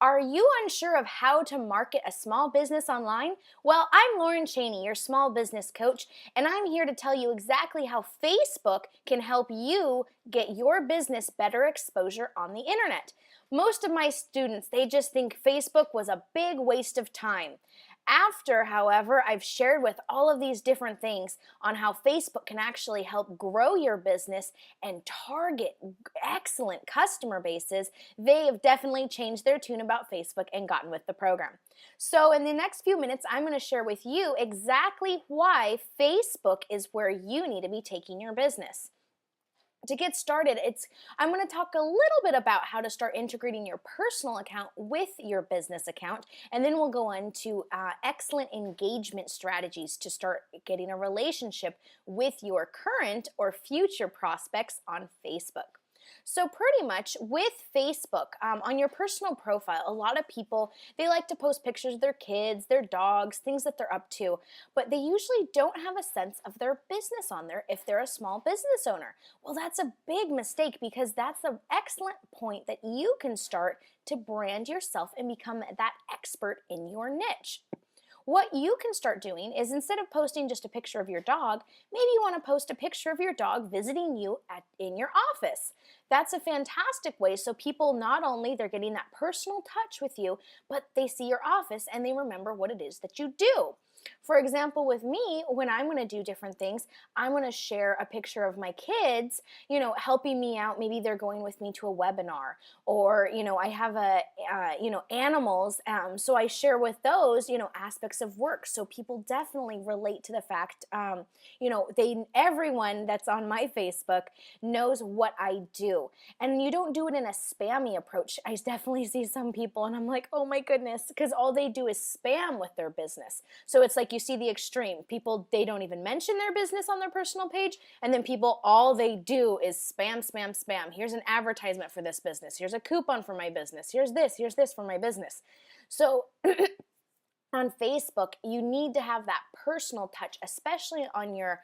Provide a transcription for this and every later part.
Are you unsure of how to market a small business online? Well, I'm Lauren Cheney, your small business coach, and I'm here to tell you exactly how Facebook can help you get your business better exposure on the internet. Most of my students, they just think Facebook was a big waste of time. After, however, I've shared with all of these different things on how Facebook can actually help grow your business and target excellent customer bases, they have definitely changed their tune about Facebook and gotten with the program. So, in the next few minutes, I'm going to share with you exactly why Facebook is where you need to be taking your business. To get started, I'm going to talk a little bit about how to start integrating your personal account with your business account, and then we'll go on to excellent engagement strategies to start getting a relationship with your current or future prospects on Facebook. So pretty much with Facebook, on your personal profile, a lot of people, they like to post pictures of their kids, their dogs, things that they're up to, but they usually don't have a sense of their business on there if they're a small business owner. Well, that's a big mistake because that's an excellent point that you can start to brand yourself and become that expert in your niche. What you can start doing is instead of posting just a picture of your dog, maybe you want to post a picture of your dog visiting you in your office. That's a fantastic way so people not only they're getting that personal touch with you, but they see your office and they remember what it is that you do. For example, with me, when I'm going to do different things, I'm going to share a picture of my kids, helping me out. Maybe they're going with me to a webinar, or I have animals, so I share with those aspects of work, so people definitely relate to the fact, they everyone that's on my Facebook knows what I do, and you don't do it in a spammy approach. I definitely see some people and I'm like, oh my goodness, because all they do is spam with their business. So it's like you see the extreme people, they don't even mention their business on their personal page, and then people, all they do is spam, spam, spam. Here's an advertisement for this business, here's a coupon for my business, here's this for my business. So on Facebook, you need to have that personal touch, especially on your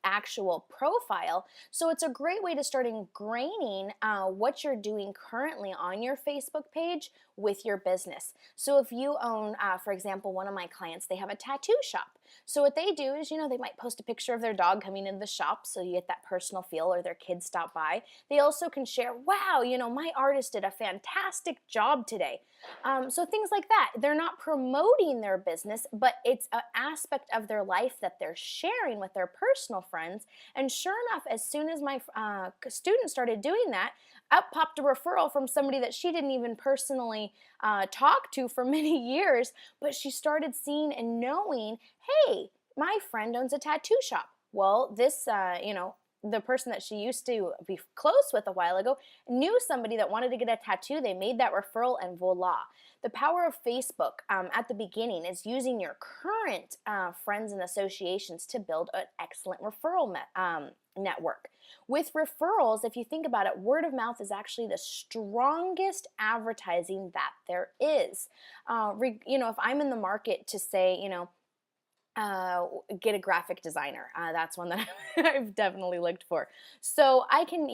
actual profile. So it's a great way to start ingraining what you're doing currently on your Facebook page with your business. So if you own, for example, one of my clients, they have a tattoo shop. So what they do is, they might post a picture of their dog coming into the shop so you get that personal feel, or their kids stop by. They also can share, wow, my artist did a fantastic job today. So things like that. They're not promoting their business, but it's an aspect of their life that they're sharing with their personal friends. And sure enough, as soon as my student started doing that, up popped a referral from somebody that she didn't even personally talk to for many years, but she started seeing and knowing, hey, my friend owns a tattoo shop. Well, this, the person that she used to be close with a while ago knew somebody that wanted to get a tattoo. They made that referral, and voila. The power of Facebook at the beginning is using your current friends and associations to build an excellent referral network. With referrals, if you think about it, word of mouth is actually the strongest advertising that there is. If I'm in the market to say, uh, get a graphic designer. That's one that I've definitely looked for. So I can,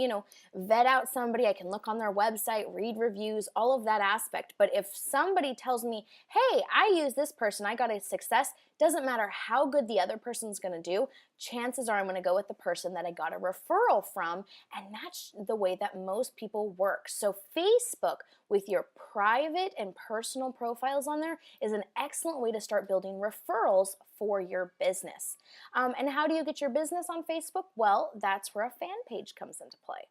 vet out somebody. I can look on their website, read reviews, all of that aspect. But if somebody tells me, hey, I use this person, I got a success, doesn't matter how good the other person's going to do, chances are I'm going to go with the person that I got a referral from. And that's the way that most people work. So Facebook, with your private and personal profiles on there, is an excellent way to start building referrals for your business. And how do you get your business on Facebook? Well, that's where a fan page comes into play.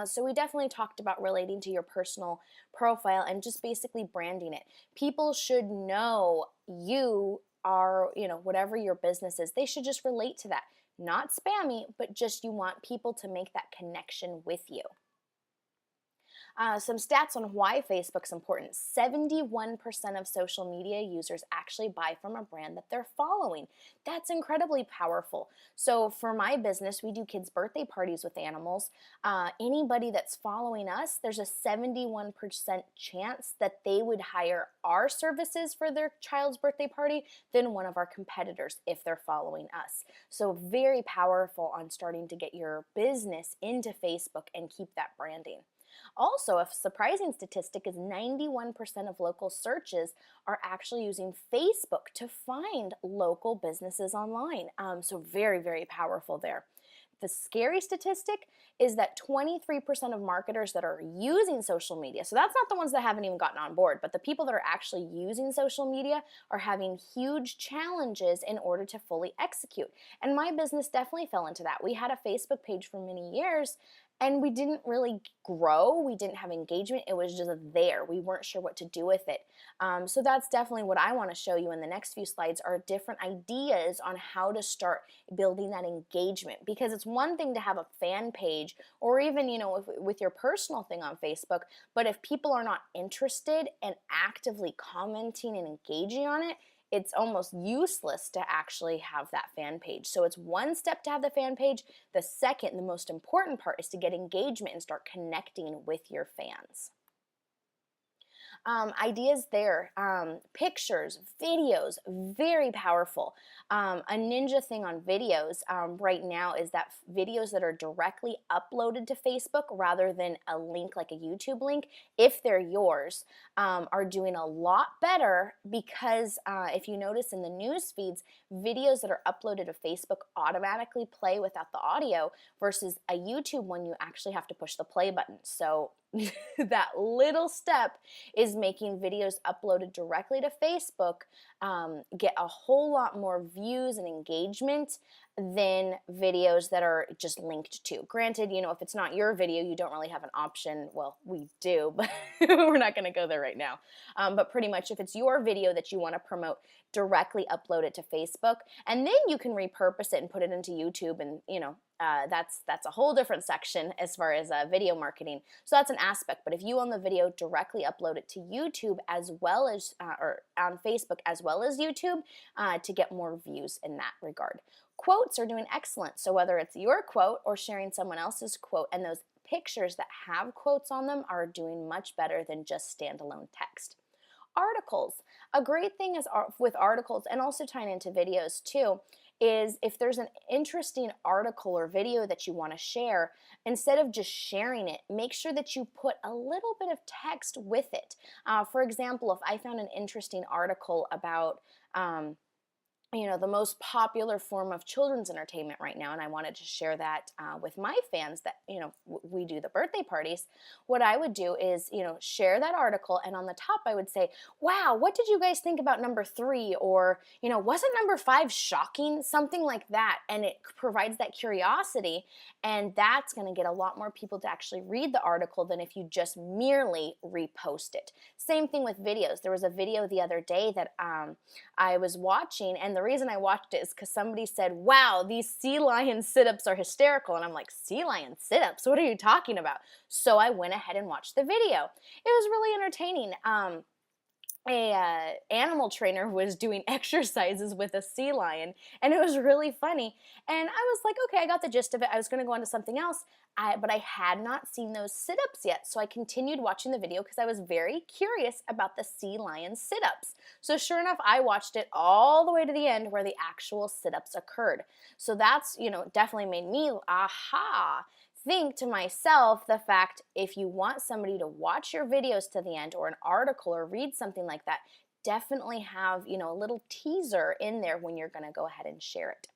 So we definitely talked about relating to your personal profile and just basically branding it. People should know you are, whatever your business is, they should just relate to that. Not spammy, but just you want people to make that connection with you. Some stats on why Facebook's important. 71% of social media users actually buy from a brand that they're following. That's incredibly powerful. So for my business, we do kids' birthday parties with animals. Anybody that's following us, there's a 71% chance that they would hire our services for their child's birthday party than one of our competitors if they're following us. So very powerful on starting to get your business into Facebook and keep that branding. Also, a surprising statistic is 91% of local searches are actually using Facebook to find local businesses online. So very, very powerful there. The scary statistic is that 23% of marketers that are using social media, so that's not the ones that haven't even gotten on board, but the people that are actually using social media are having huge challenges in order to fully execute. And my business definitely fell into that. We had a Facebook page for many years and we didn't really grow. We didn't have engagement. It was just there. We weren't sure what to do with it. So that's definitely what I want to show you in the next few slides are different ideas on how to start building that engagement, because it's one thing to have a fan page or even, with your personal thing on Facebook, but if people are not interested and actively commenting and engaging on it, it's almost useless to actually have that fan page. So it's one step to have the fan page. The second, the most important part, is to get engagement and start connecting with your fans. Ideas there, pictures, videos, very powerful. A ninja thing on videos right now is that videos that are directly uploaded to Facebook rather than a link like a YouTube link, if they're yours, are doing a lot better because if you notice in the news feeds, videos that are uploaded to Facebook automatically play without the audio versus a YouTube one, you actually have to push the play button. So that little step is making videos uploaded directly to Facebook get a whole lot more views and engagement than videos that are just linked to. Granted, if it's not your video, you don't really have an option. Well, we do, but we're not going to go there right now. But pretty much if it's your video that you want to promote, directly upload it to Facebook, and then you can repurpose it and put it into YouTube, and that's a whole different section as far as video marketing. So that's an aspect. But if you own the video, directly upload it to YouTube as well as or on Facebook as well as YouTube to get more views in that regard. Quotes are doing excellent. So whether it's your quote or sharing someone else's quote, and those pictures that have quotes on them are doing much better than just standalone text. Articles. A great thing is with articles, and also tying into videos too, is if there's an interesting article or video that you want to share, instead of just sharing it, make sure that you put a little bit of text with it. For example, if I found an interesting article about the most popular form of children's entertainment right now, and I wanted to share that with my fans that, we do the birthday parties, what I would do is, share that article, and on the top I would say, wow, what did you guys think about number 3? Or, wasn't number 5 shocking? Something like that, and it provides that curiosity, and that's going to get a lot more people to actually read the article than if you just merely repost it. Same thing with videos. There was a video the other day that I was watching, and the reason I watched it is because somebody said, wow, these sea lion sit-ups are hysterical. And I'm like, sea lion sit-ups? What are you talking about? So I went ahead and watched the video. It was really entertaining. A animal trainer was doing exercises with a sea lion, and it was really funny. And I was like, okay, I got the gist of it. I was going to go on to something else, but I had not seen those sit-ups yet. So I continued watching the video because I was very curious about the sea lion sit-ups. So sure enough, I watched it all the way to the end where the actual sit-ups occurred. So that's, definitely made me, think to myself the fact, if you want somebody to watch your videos to the end, or an article, or read something like that, definitely have a little teaser in there when you're going to go ahead and share it.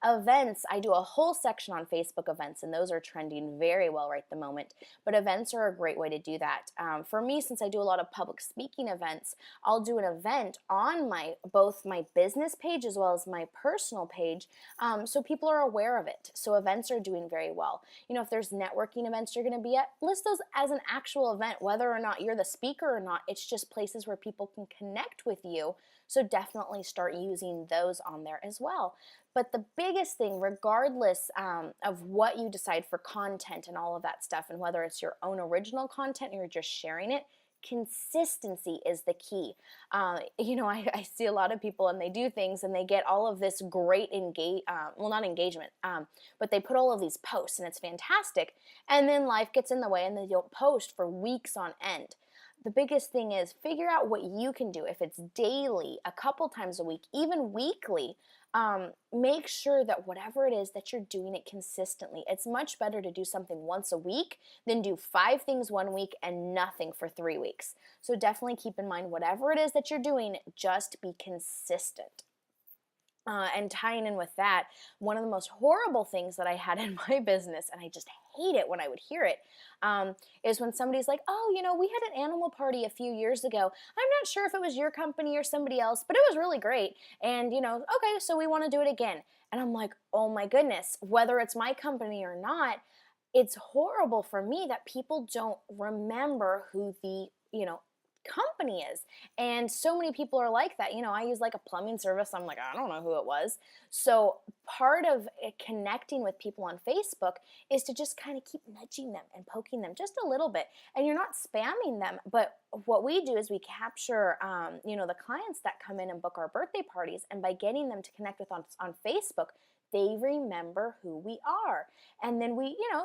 Events, I do a whole section on Facebook events, and those are trending very well right at the moment, but events are a great way to do that. For me, since I do a lot of public speaking events, I'll do an event on both my business page as well as my personal page, so people are aware of it. So events are doing very well. If there's networking events you're going to be at, list those as an actual event, whether or not you're the speaker or not. It's just places where people can connect with you, so definitely start using those on there as well. But the biggest thing, regardless of what you decide for content and all of that stuff, and whether it's your own original content or you're just sharing it, consistency is the key. I see a lot of people, and they do things and they get all of this great not engagement, but they put all of these posts, and it's fantastic. And then life gets in the way and they don't post for weeks on end. The biggest thing is figure out what you can do. If it's daily, a couple times a week, even weekly, make sure that whatever it is that you're doing it consistently. It's much better to do something once a week than do 5 things one week and nothing for 3 weeks. So definitely keep in mind whatever it is that you're doing, just be consistent. And tying in with that, one of the most horrible things that I had in my business, and I just hate it when I would hear it, is when somebody's like, oh, we had an animal party a few years ago. I'm not sure if it was your company or somebody else, but it was really great. And, okay, so we want to do it again. And I'm like, oh my goodness, whether it's my company or not, it's horrible for me that people don't remember who the, company is. And so many people are like that. I use like a plumbing service. I'm like, I don't know who it was. So part of connecting with people on Facebook is to just kind of keep nudging them and poking them just a little bit. And you're not spamming them, but what we do is we capture, the clients that come in and book our birthday parties. And by getting them to connect with us on Facebook, they remember who we are. And then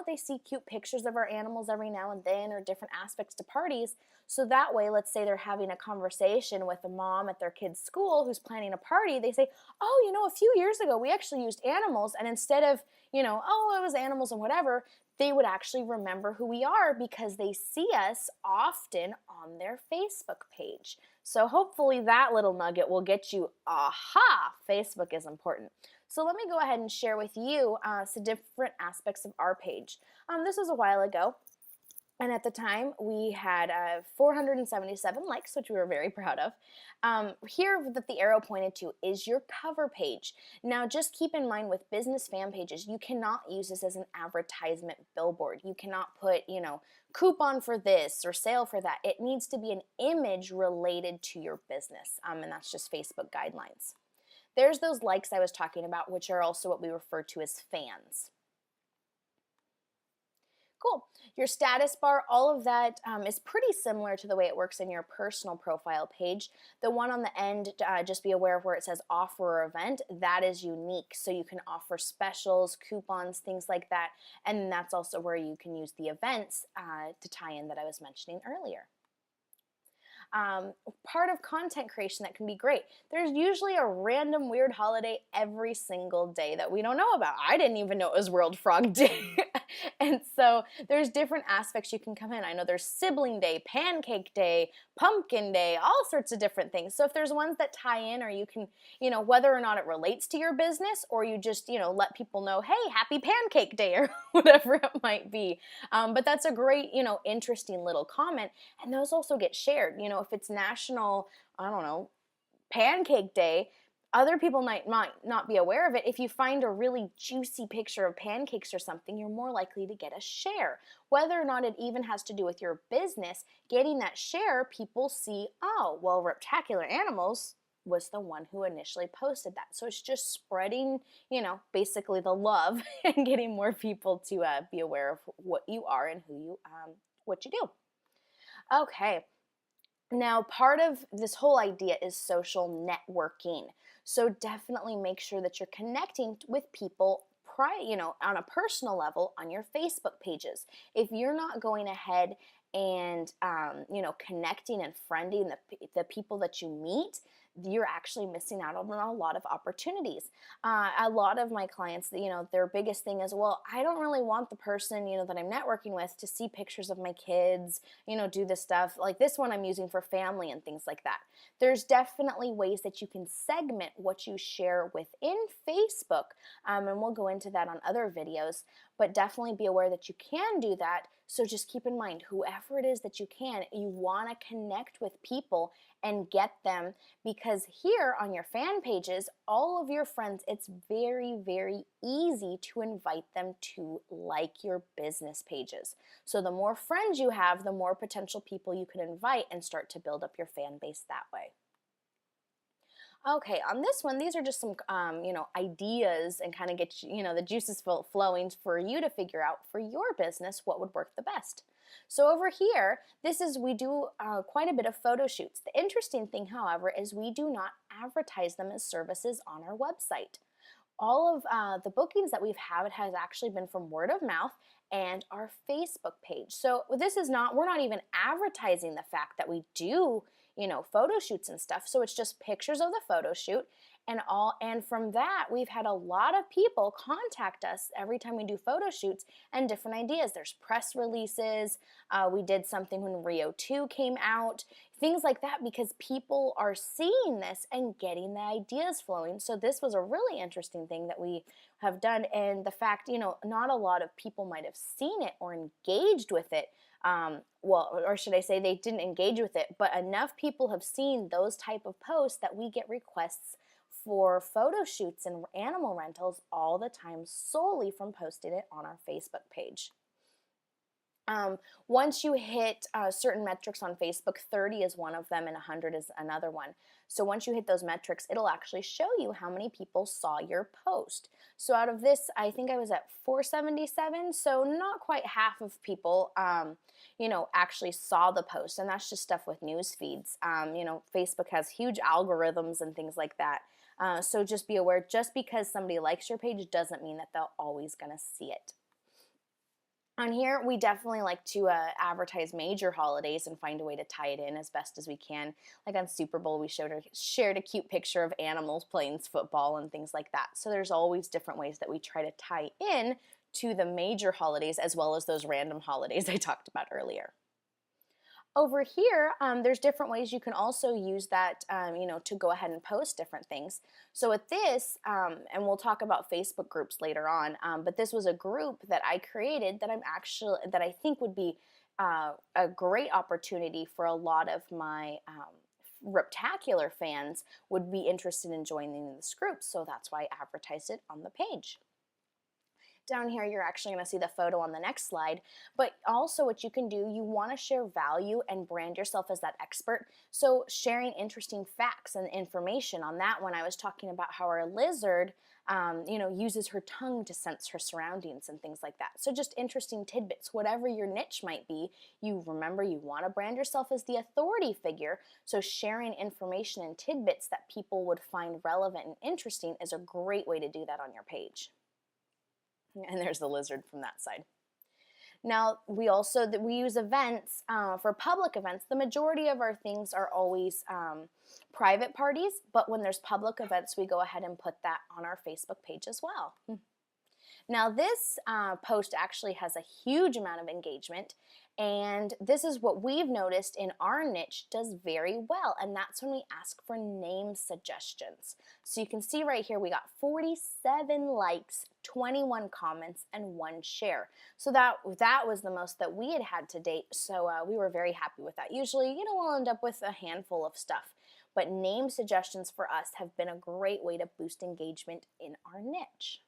they see cute pictures of our animals every now and then, or different aspects to parties. So that way, let's say they're having a conversation with a mom at their kid's school who's planning a party. They say, oh, a few years ago, we actually used animals. And instead of, oh, it was animals and whatever, they would actually remember who we are because they see us often on their Facebook page. So hopefully that little nugget will get you, aha, Facebook is important. So let me go ahead and share with you some different aspects of our page. This was a while ago, and at the time we had 477 likes, which we were very proud of. Here that the arrow pointed to is your cover page. Now just keep in mind with business fan pages, you cannot use this as an advertisement billboard. You cannot put, coupon for this or sale for that. It needs to be an image related to your business, and that's just Facebook guidelines. There's those likes I was talking about, which are also what we refer to as fans. Cool. Your status bar, all of that is pretty similar to the way it works in your personal profile page. The one on the end, just be aware of where it says offer or event, that is unique. So you can offer specials, coupons, things like that. And that's also where you can use the events to tie in that I was mentioning earlier. Part of content creation that can be great. There's usually a random weird holiday every single day that we don't know about. I didn't even know it was World Frog Day. And so there's different aspects you can come in. I know there's Sibling Day, Pancake Day, Pumpkin Day, all sorts of different things. So if there's ones that tie in, or you can, whether or not it relates to your business, or you just, let people know, hey, happy Pancake Day, or whatever it might be. But that's a great, interesting little comment. And those also get shared. If it's National, I don't know, Pancake Day, other people might not be aware of it. If you find a really juicy picture of pancakes or something, you're more likely to get a share. Whether or not it even has to do with your business, getting that share, people see, oh, well, Reptacular Animals was the one who initially posted that. So it's just spreading, basically the love and getting more people to be aware of what you are and what you do. Okay. Now, part of this whole idea is social networking. So definitely make sure that you're connecting with people on a personal level on your Facebook pages. If you're not going ahead and, connecting and friending the people that you meet, you're actually missing out on a lot of opportunities. A lot of my clients, their biggest thing is, well, I don't really want the person, that I'm networking with to see pictures of my kids, do this stuff. Like this one I'm using for family and things like that. There's definitely ways that you can segment what you share within Facebook, and we'll go into that on other videos, but definitely be aware that you can do that. So just keep in mind, whoever it is that you want to connect with people and get them, because here on your fan pages, all of your friends, it's very, very easy to invite them to like your business pages. So the more friends you have, the more potential people you can invite and start to build up your fan base that way. Okay, on this one, these are just some, ideas and kind of get, the juices flowing for you to figure out for your business what would work the best. So over here, we do quite a bit of photo shoots. The interesting thing, however, is we do not advertise them as services on our website. All of the bookings that we've had has actually been from word of mouth and our Facebook page. So we're not even advertising the fact that we do, photo shoots and stuff. So it's just pictures of the photo shoot, And from that, we've had a lot of people contact us every time we do photo shoots and different ideas. There's press releases. We did something when Rio 2 came out, things like that, because people are seeing this and getting the ideas flowing. So this was a really interesting thing that we have done. And the fact, not a lot of people might have seen it or engaged with it. Or should I say they didn't engage with it, but enough people have seen those type of posts that we get requests for photo shoots and animal rentals all the time solely from posting it on our Facebook page. Once you hit certain metrics on Facebook, 30 is one of them and 100 is another one. So once you hit those metrics, it'll actually show you how many people saw your post. So out of this, I think I was at 477, so not quite half of people, actually saw the post, and that's just stuff with news feeds. Facebook has huge algorithms and things like that. So just be aware, just because somebody likes your page doesn't mean that they're always going to see it. On here, we definitely like to advertise major holidays and find a way to tie it in as best as we can. Like on Super Bowl, we shared a cute picture of animals playing football and things like that. So there's always different ways that we try to tie in to the major holidays as well as those random holidays I talked about earlier. Over here, there's different ways you can also use that, to go ahead and post different things. So with this, and we'll talk about Facebook groups later on, but this was a group that I created that I think would be a great opportunity for a lot of my Reptacular fans would be interested in joining this group. So that's why I advertised it on the page. Down here, you're actually going to see the photo on the next slide, but also what you can do, you want to share value and brand yourself as that expert. So sharing interesting facts and information. On that one, I was talking about how our lizard, uses her tongue to sense her surroundings and things like that. So just interesting tidbits, whatever your niche might be, you want to brand yourself as the authority figure. So sharing information and tidbits that people would find relevant and interesting is a great way to do that on your page. And there's the lizard from that side. Now, we use events for public events. The majority of our things are always private parties, but when there's public events, we go ahead and put that on our Facebook page as well. Now, this post actually has a huge amount of engagement, and this is what we've noticed in our niche does very well, and that's when we ask for name suggestions. So you can see right here we got 47 likes, 21 comments, and 1 share. So that was the most that we had to date, so we were very happy with that. Usually, we'll end up with a handful of stuff, but name suggestions for us have been a great way to boost engagement in our niche.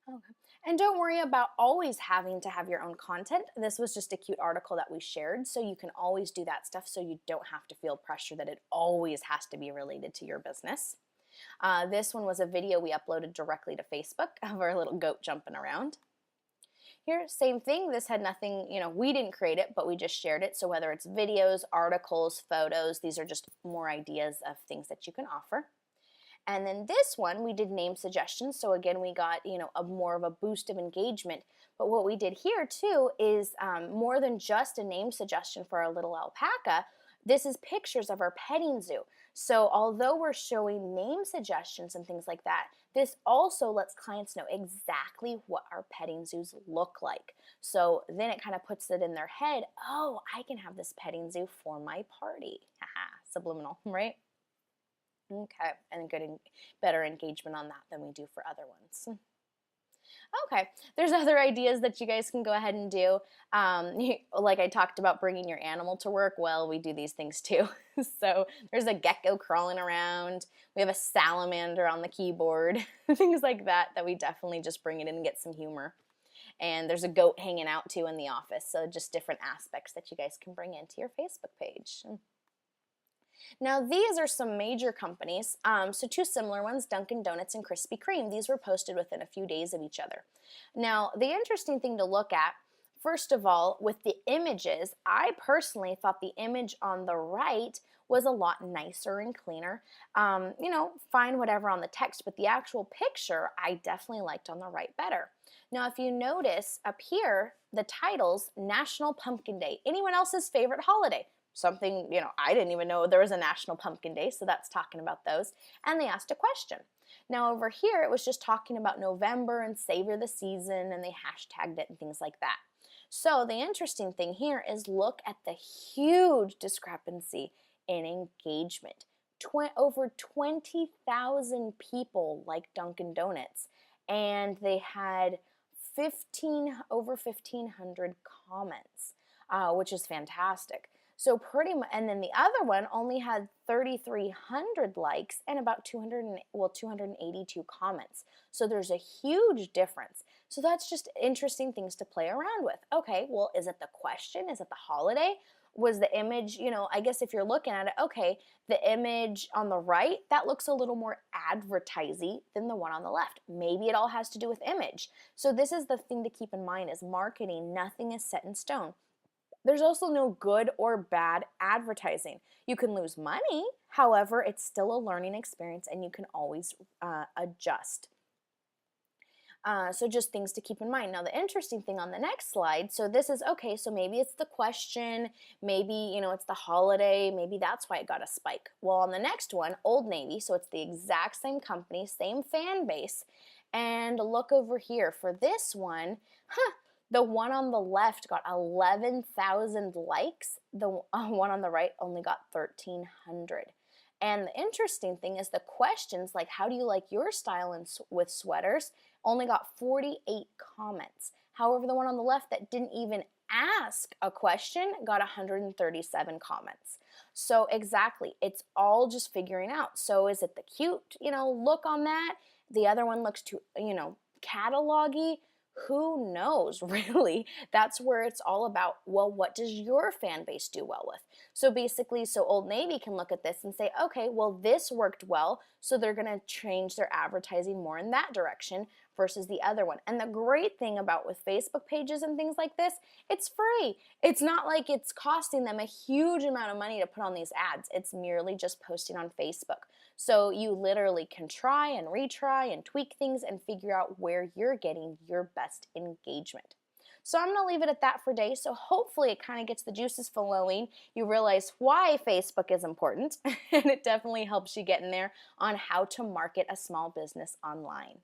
Okay. And don't worry about always having to have your own content. This was just a cute article that we shared, so you can always do that stuff so you don't have to feel pressure that it always has to be related to your business. This one was a video we uploaded directly to Facebook of our little goat jumping around. Here, same thing. This had nothing, we didn't create it, but we just shared it. So whether it's videos, articles, photos, these are just more ideas of things that you can offer. And then this one, we did name suggestions. So again, we got, a more of a boost of engagement. But what we did here too is more than just a name suggestion for our little alpaca. This is pictures of our petting zoo. So although we're showing name suggestions and things like that, this also lets clients know exactly what our petting zoos look like. So then it kind of puts it in their head, oh, I can have this petting zoo for my party. Haha, subliminal, right? Okay, and better engagement on that than we do for other ones. Okay, there's other ideas that you guys can go ahead and do. Like I talked about bringing your animal to work, well, we do these things too. So there's a gecko crawling around. We have a salamander on the keyboard, things like that we definitely just bring it in and get some humor. And there's a goat hanging out too in the office, so just different aspects that you guys can bring into your Facebook page. Now these are some major companies, so 2 similar ones, Dunkin' Donuts and Krispy Kreme. These were posted within a few days of each other. Now the interesting thing to look at, first of all, with the images, I personally thought the image on the right was a lot nicer and cleaner. Fine whatever on the text, but the actual picture I definitely liked on the right better. Now if you notice up here, the titles, National Pumpkin Day. Anyone else's favorite holiday? something, I didn't even know there was a National Pumpkin Day, so that's talking about those. And they asked a question. Now over here, it was just talking about November and savor the season, and they hashtagged it and things like that. So the interesting thing here is look at the huge discrepancy in engagement. Over 20,000 people like Dunkin' Donuts, and they had over 1,500 comments, which is fantastic. So pretty much, and then the other one only had 3,300 likes and about 282 comments. So there's a huge difference. So that's just interesting things to play around with. Okay, well, is it the question? Is it the holiday? Was the image, I guess if you're looking at it, okay, the image on the right, that looks a little more advertising than the one on the left. Maybe it all has to do with image. So this is the thing to keep in mind is marketing, nothing is set in stone. There's also no good or bad advertising. You can lose money, however, it's still a learning experience and you can always adjust. So just things to keep in mind. Now the interesting thing on the next slide, so this is, okay, so maybe it's the question, maybe, it's the holiday, maybe that's why it got a spike. Well, on the next one, Old Navy, so it's the exact same company, same fan base, and look over here for this one, the one on the left got 11,000 likes, the one on the right only got 1,300. And the interesting thing is the questions like how do you like your style with sweaters only got 48 comments. However, the one on the left that didn't even ask a question got 137 comments. So exactly, it's all just figuring out. So is it the cute, look on that? The other one looks too, catalog-y. Who knows, really? That's where it's all about, well, what does your fan base do well with? So basically, Old Navy can look at this and say, okay, well, this worked well, so they're going to change their advertising more in that direction versus the other one. And the great thing about with Facebook pages and things like this, it's free. It's not like it's costing them a huge amount of money to put on these ads. It's merely just posting on Facebook. So you literally can try and retry and tweak things and figure out where you're getting your best engagement. So I'm going to leave it at that for today. So hopefully it kind of gets the juices flowing. You realize why Facebook is important, and it definitely helps you get in there on how to market a small business online.